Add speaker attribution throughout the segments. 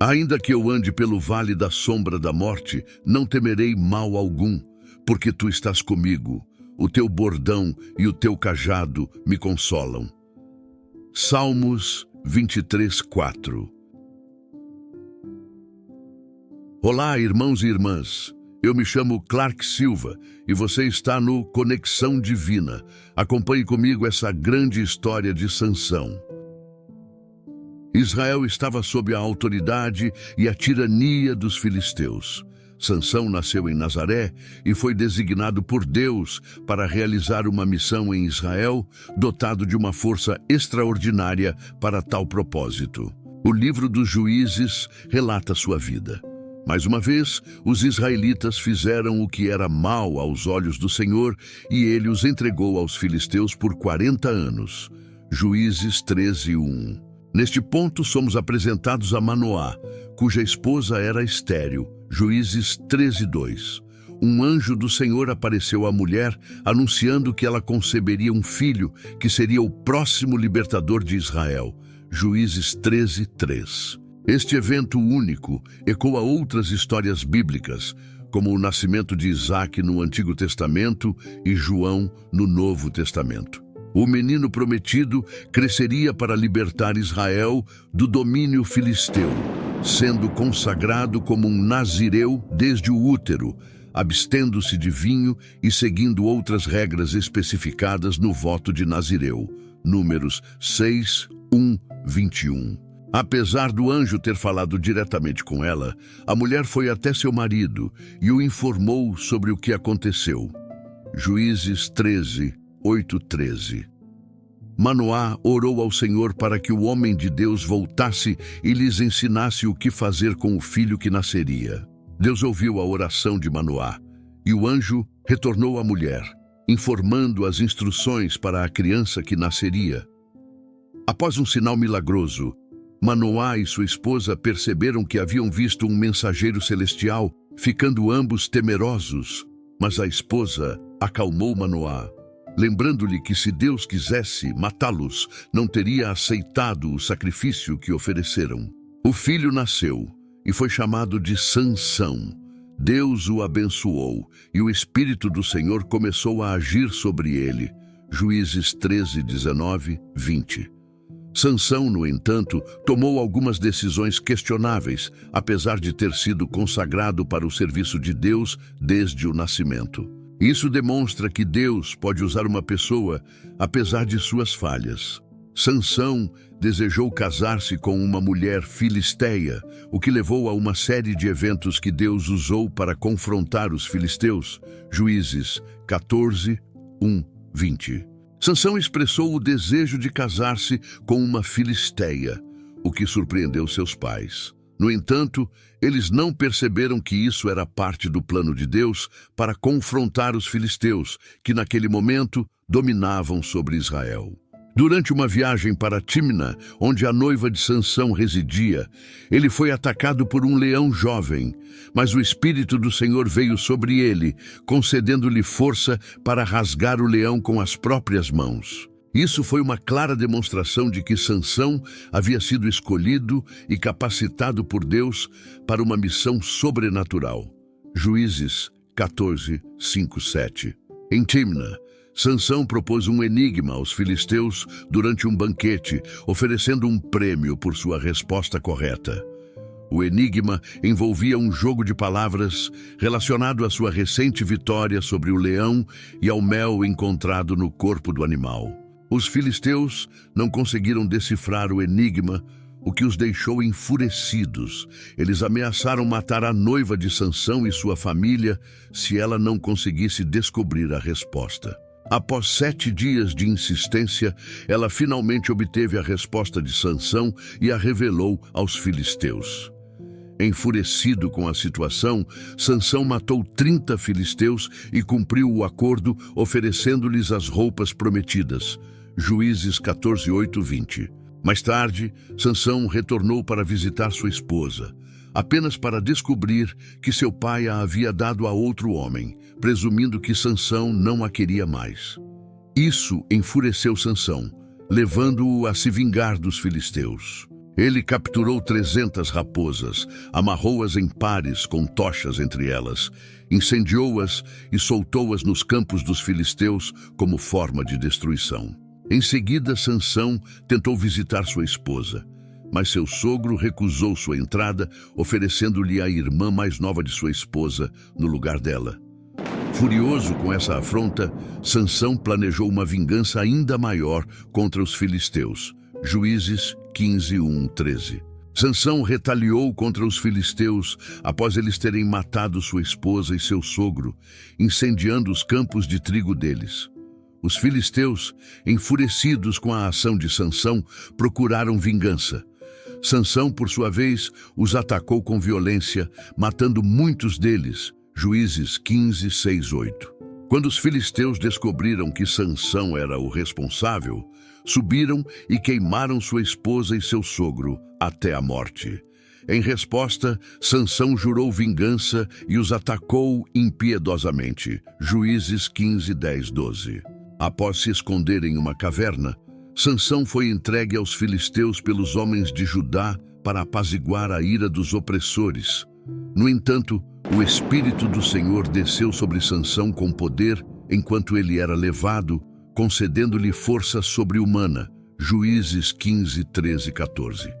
Speaker 1: Ainda que eu ande pelo vale da sombra da morte, não temerei mal algum, porque tu estás comigo. O teu bordão e o teu cajado me consolam. Salmos 23, 4. Olá, irmãos e irmãs. Eu me chamo Clark Silva e você está no Conexão Divina. Acompanhe comigo essa grande história de Sansão. Israel estava sob a autoridade e a tirania dos filisteus. Sansão nasceu em Nazaré e foi designado por Deus para realizar uma missão em Israel, dotado de uma força extraordinária para tal propósito. O livro dos Juízes relata sua vida. Mais uma vez, os israelitas fizeram o que era mal aos olhos do Senhor e ele os entregou aos filisteus por 40 anos. Juízes 13, 1. Neste ponto, somos apresentados a Manoá, cuja esposa era estéril. Juízes 13, 2. Um anjo do Senhor apareceu à mulher, anunciando que ela conceberia um filho, que seria o próximo libertador de Israel. Juízes 13, 3. Este evento único ecoa outras histórias bíblicas, como o nascimento de Isaque no Antigo Testamento e João no Novo Testamento. O menino prometido cresceria para libertar Israel do domínio filisteu, sendo consagrado como um nazireu desde o útero, abstendo-se de vinho e seguindo outras regras especificadas no voto de Nazireu. Números 6, 1, 21. Apesar do anjo ter falado diretamente com ela, a mulher foi até seu marido e o informou sobre o que aconteceu. Juízes 13, 8, 13. Manoá orou ao Senhor para que o homem de Deus voltasse e lhes ensinasse o que fazer com o filho que nasceria. Deus ouviu a oração de Manoá e o anjo retornou à mulher, informando as instruções para a criança que nasceria. Após um sinal milagroso, Manoá e sua esposa perceberam que haviam visto um mensageiro celestial, ficando ambos temerosos. Mas a esposa acalmou Manoá, lembrando-lhe que se Deus quisesse matá-los, não teria aceitado o sacrifício que ofereceram. O filho nasceu e foi chamado de Sansão. Deus o abençoou e o Espírito do Senhor começou a agir sobre ele. Juízes 13, 19, 20. Sansão, no entanto, tomou algumas decisões questionáveis, apesar de ter sido consagrado para o serviço de Deus desde o nascimento. Isso demonstra que Deus pode usar uma pessoa, apesar de suas falhas. Sansão desejou casar-se com uma mulher filisteia, o que levou a uma série de eventos que Deus usou para confrontar os filisteus. Juízes 14, 1, 20. Sansão expressou o desejo de casar-se com uma filisteia, o que surpreendeu seus pais. No entanto, eles não perceberam que isso era parte do plano de Deus para confrontar os filisteus, que naquele momento dominavam sobre Israel. Durante uma viagem para Tímna, onde a noiva de Sansão residia, ele foi atacado por um leão jovem, mas o Espírito do Senhor veio sobre ele, concedendo-lhe força para rasgar o leão com as próprias mãos. Isso foi uma clara demonstração de que Sansão havia sido escolhido e capacitado por Deus para uma missão sobrenatural. Juízes 14, 5, 7. Em Tímna, Sansão propôs um enigma aos filisteus durante um banquete, oferecendo um prêmio por sua resposta correta. O enigma envolvia um jogo de palavras relacionado à sua recente vitória sobre o leão e ao mel encontrado no corpo do animal. Os filisteus não conseguiram decifrar o enigma, o que os deixou enfurecidos. Eles ameaçaram matar a noiva de Sansão e sua família se ela não conseguisse descobrir a resposta. Após 7 dias de insistência, ela finalmente obteve a resposta de Sansão e a revelou aos filisteus. Enfurecido com a situação, Sansão matou 30 filisteus e cumpriu o acordo, oferecendo-lhes as roupas prometidas. Juízes 14, 8, 20. Mais tarde, Sansão retornou para visitar sua esposa, apenas para descobrir que seu pai a havia dado a outro homem, presumindo que Sansão não a queria mais. Isso enfureceu Sansão, levando-o a se vingar dos filisteus. Ele capturou 300 raposas, amarrou-as em pares com tochas entre elas, incendiou-as e soltou-as nos campos dos filisteus como forma de destruição. Em seguida, Sansão tentou visitar sua esposa, mas seu sogro recusou sua entrada, oferecendo-lhe a irmã mais nova de sua esposa no lugar dela. Furioso com essa afronta, Sansão planejou uma vingança ainda maior contra os filisteus. Juízes 15, 1-13. Sansão retaliou contra os filisteus após eles terem matado sua esposa e seu sogro, incendiando os campos de trigo deles. Os filisteus, enfurecidos com a ação de Sansão, procuraram vingança. Sansão, por sua vez, os atacou com violência, matando muitos deles. Juízes 15, 6-8. Quando os filisteus descobriram que Sansão era o responsável, subiram e queimaram sua esposa e seu sogro até a morte. Em resposta, Sansão jurou vingança e os atacou impiedosamente. Juízes 15, 10-12. Após se esconder em uma caverna, Sansão foi entregue aos filisteus pelos homens de Judá para apaziguar a ira dos opressores. No entanto, o Espírito do Senhor desceu sobre Sansão com poder enquanto ele era levado, concedendo-lhe força sobre-humana. Juízes 15, 13-14.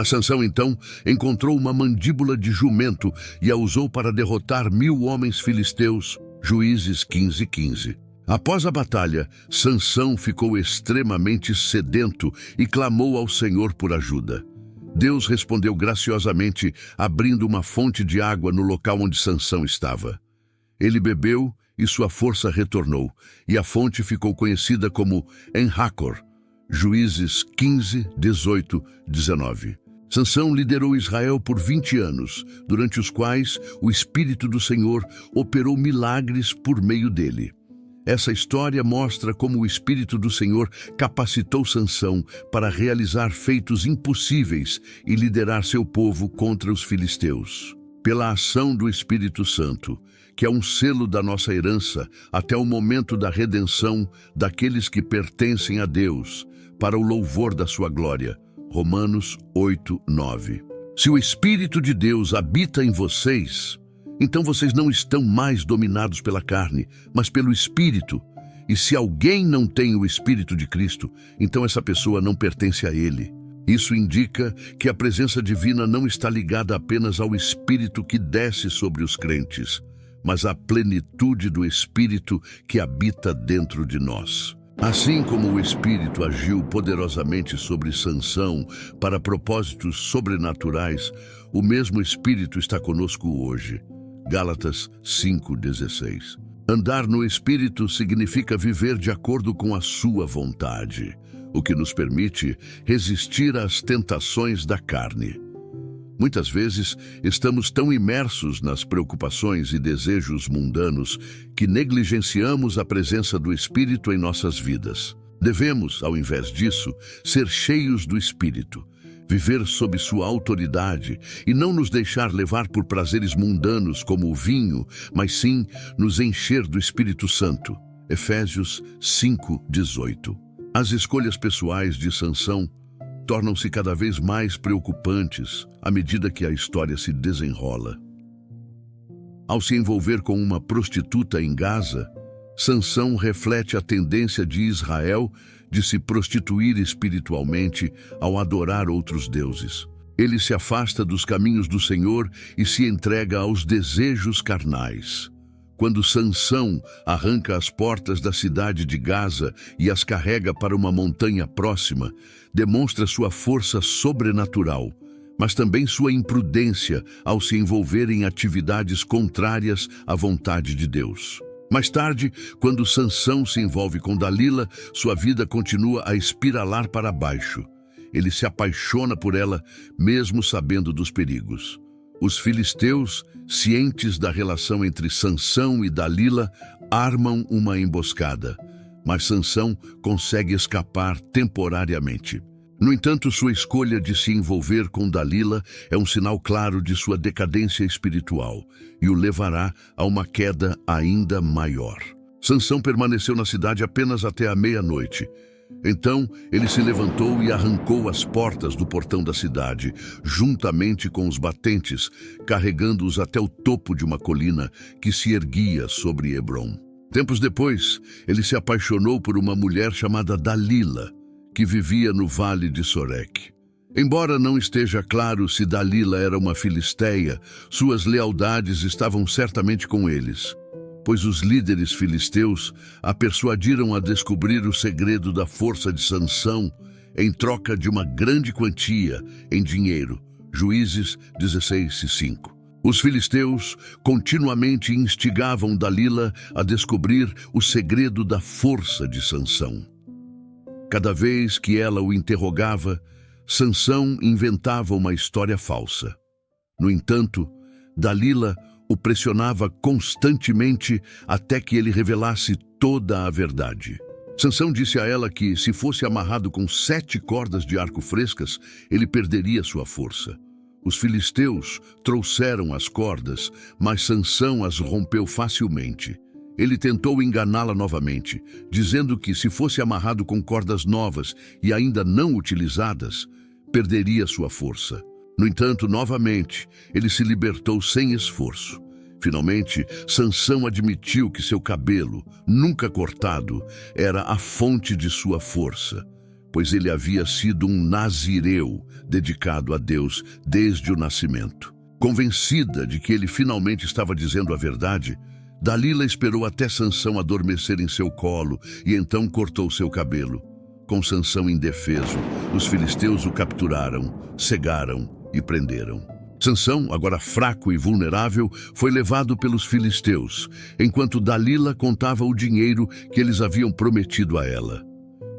Speaker 1: Sansão, então, encontrou uma mandíbula de jumento e a usou para derrotar 1000 homens filisteus. Juízes 15, 15. Após a batalha, Sansão ficou extremamente sedento e clamou ao Senhor por ajuda. Deus respondeu graciosamente, abrindo uma fonte de água no local onde Sansão estava. Ele bebeu e sua força retornou, e a fonte ficou conhecida como En-Hakkore. Juízes 15, 18, 19. Sansão liderou Israel por 20 anos, durante os quais o Espírito do Senhor operou milagres por meio dele. Essa história mostra como o Espírito do Senhor capacitou Sansão para realizar feitos impossíveis e liderar seu povo contra os filisteus. Pela ação do Espírito Santo, que é um selo da nossa herança até o momento da redenção daqueles que pertencem a Deus, para o louvor da sua glória. Romanos 8, 9. Se o Espírito de Deus habita em vocês, então vocês não estão mais dominados pela carne, mas pelo Espírito. E se alguém não tem o Espírito de Cristo, então essa pessoa não pertence a Ele. Isso indica que a presença divina não está ligada apenas ao Espírito que desce sobre os crentes, mas à plenitude do Espírito que habita dentro de nós. Assim como o Espírito agiu poderosamente sobre Sansão para propósitos sobrenaturais, o mesmo Espírito está conosco hoje. Gálatas 5:16. Andar no Espírito significa viver de acordo com a sua vontade, o que nos permite resistir às tentações da carne. Muitas vezes estamos tão imersos nas preocupações e desejos mundanos que negligenciamos a presença do Espírito em nossas vidas. Devemos, ao invés disso, ser cheios do Espírito, viver sob sua autoridade e não nos deixar levar por prazeres mundanos como o vinho, mas sim nos encher do Espírito Santo. Efésios 5:18. As escolhas pessoais de Sansão tornam-se cada vez mais preocupantes à medida que a história se desenrola. Ao se envolver com uma prostituta em Gaza, Sansão reflete a tendência de Israel de se prostituir espiritualmente ao adorar outros deuses. Ele se afasta dos caminhos do Senhor e se entrega aos desejos carnais. Quando Sansão arranca as portas da cidade de Gaza e as carrega para uma montanha próxima, demonstra sua força sobrenatural, mas também sua imprudência ao se envolver em atividades contrárias à vontade de Deus. Mais tarde, quando Sansão se envolve com Dalila, sua vida continua a espiralar para baixo. Ele se apaixona por ela, mesmo sabendo dos perigos. Os filisteus, cientes da relação entre Sansão e Dalila, armam uma emboscada, mas Sansão consegue escapar temporariamente. No entanto, sua escolha de se envolver com Dalila é um sinal claro de sua decadência espiritual e o levará a uma queda ainda maior. Sansão permaneceu na cidade apenas até a meia-noite. Então ele se levantou e arrancou as portas do portão da cidade, juntamente com os batentes, carregando-os até o topo de uma colina que se erguia sobre Hebrom. Tempos depois, ele se apaixonou por uma mulher chamada Dalila, que vivia no vale de Soreque. Embora não esteja claro se Dalila era uma filisteia, suas lealdades estavam certamente com eles, pois os líderes filisteus a persuadiram a descobrir o segredo da força de Sansão em troca de uma grande quantia em dinheiro. Juízes 16:5. Os filisteus continuamente instigavam Dalila a descobrir o segredo da força de Sansão. Cada vez que ela o interrogava, Sansão inventava uma história falsa. No entanto, Dalila o pressionava constantemente até que ele revelasse toda a verdade. Sansão disse a ela que, se fosse amarrado com 7 cordas de arco frescas, ele perderia sua força. Os filisteus trouxeram as cordas, mas Sansão as rompeu facilmente. Ele tentou enganá-la novamente, dizendo que, se fosse amarrado com cordas novas e ainda não utilizadas, perderia sua força. No entanto, novamente, ele se libertou sem esforço. Finalmente, Sansão admitiu que seu cabelo, nunca cortado, era a fonte de sua força, pois ele havia sido um nazireu dedicado a Deus desde o nascimento. Convencida de que ele finalmente estava dizendo a verdade, Dalila esperou até Sansão adormecer em seu colo e então cortou seu cabelo. Com Sansão indefeso, os filisteus o capturaram, cegaram e prenderam. Sansão, agora fraco e vulnerável, foi levado pelos filisteus, enquanto Dalila contava o dinheiro que eles haviam prometido a ela.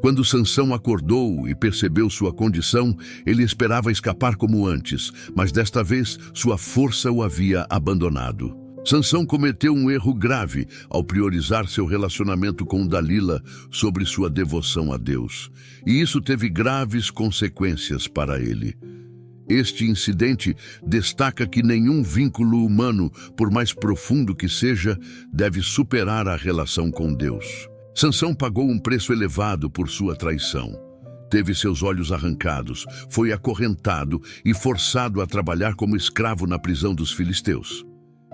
Speaker 1: Quando Sansão acordou e percebeu sua condição, ele esperava escapar como antes, mas desta vez sua força o havia abandonado. Sansão cometeu um erro grave ao priorizar seu relacionamento com Dalila sobre sua devoção a Deus, e isso teve graves consequências para ele. Este incidente destaca que nenhum vínculo humano, por mais profundo que seja, deve superar a relação com Deus. Sansão pagou um preço elevado por sua traição. Teve seus olhos arrancados, foi acorrentado e forçado a trabalhar como escravo na prisão dos filisteus.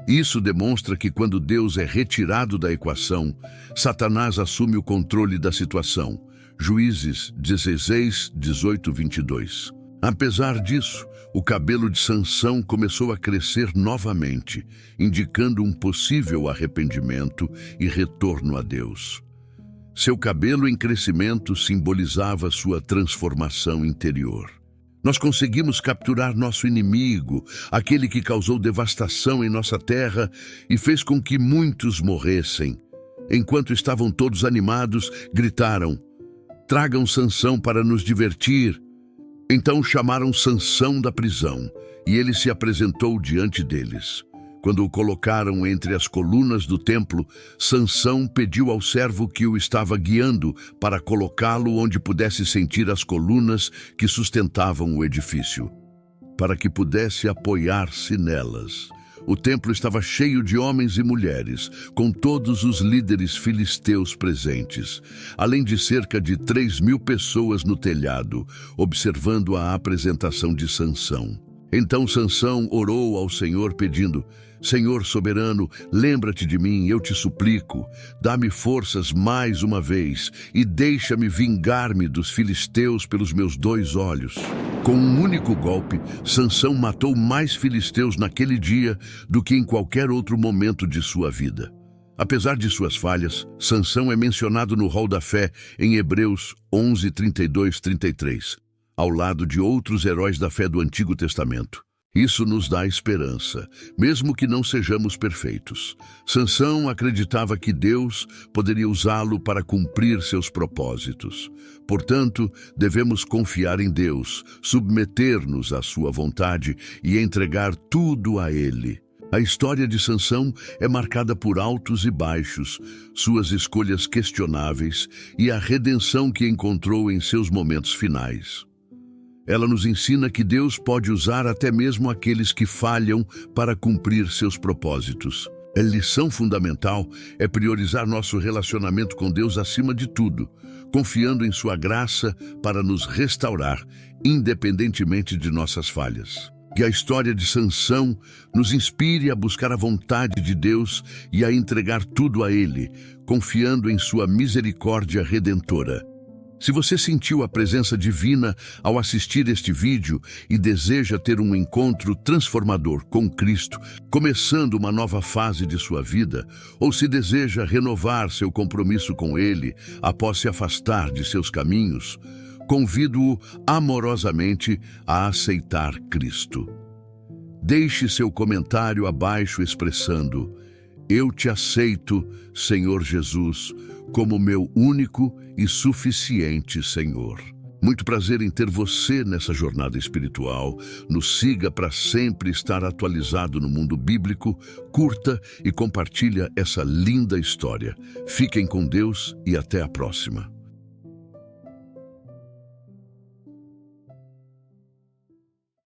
Speaker 1: Isso demonstra que quando Deus é retirado da equação, Satanás assume o controle da situação. Juízes 16, 18, 22. Apesar disso, o cabelo de Sansão começou a crescer novamente, indicando um possível arrependimento e retorno a Deus. Seu cabelo em crescimento simbolizava sua transformação interior. Nós conseguimos capturar nosso inimigo, aquele que causou devastação em nossa terra e fez com que muitos morressem. Enquanto estavam todos animados, gritaram: "Tragam Sansão para nos divertir." Então chamaram Sansão da prisão, e ele se apresentou diante deles. Quando o colocaram entre as colunas do templo, Sansão pediu ao servo que o estava guiando para colocá-lo onde pudesse sentir as colunas que sustentavam o edifício, para que pudesse apoiar-se nelas. O templo estava cheio de homens e mulheres, com todos os líderes filisteus presentes, além de cerca de 3.000 pessoas no telhado, observando a apresentação de Sansão. Então Sansão orou ao Senhor pedindo: "Senhor soberano, lembra-te de mim, eu te suplico. Dá-me forças mais uma vez e deixa-me vingar-me dos filisteus pelos meus 2 olhos." Com um único golpe, Sansão matou mais filisteus naquele dia do que em qualquer outro momento de sua vida. Apesar de suas falhas, Sansão é mencionado no rol da fé em Hebreus 11, 32, 33. Ao lado de outros heróis da fé do Antigo Testamento. Isso nos dá esperança, mesmo que não sejamos perfeitos. Sansão acreditava que Deus poderia usá-lo para cumprir seus propósitos. Portanto, devemos confiar em Deus, submeter-nos à sua vontade e entregar tudo a Ele. A história de Sansão é marcada por altos e baixos, suas escolhas questionáveis e a redenção que encontrou em seus momentos finais. Ela nos ensina que Deus pode usar até mesmo aqueles que falham para cumprir seus propósitos. A lição fundamental é priorizar nosso relacionamento com Deus acima de tudo, confiando em sua graça para nos restaurar, independentemente de nossas falhas. Que a história de Sansão nos inspire a buscar a vontade de Deus e a entregar tudo a Ele, confiando em sua misericórdia redentora. Se você sentiu a presença divina ao assistir este vídeo e deseja ter um encontro transformador com Cristo, começando uma nova fase de sua vida, ou se deseja renovar seu compromisso com Ele após se afastar de seus caminhos, convido-o amorosamente a aceitar Cristo. Deixe seu comentário abaixo expressando: "Eu te aceito, Senhor Jesus, como meu único e suficiente Senhor." Muito prazer em ter você nessa jornada espiritual. Nos siga para sempre estar atualizado no mundo bíblico, curta e compartilha essa linda história. Fiquem com Deus e até a próxima.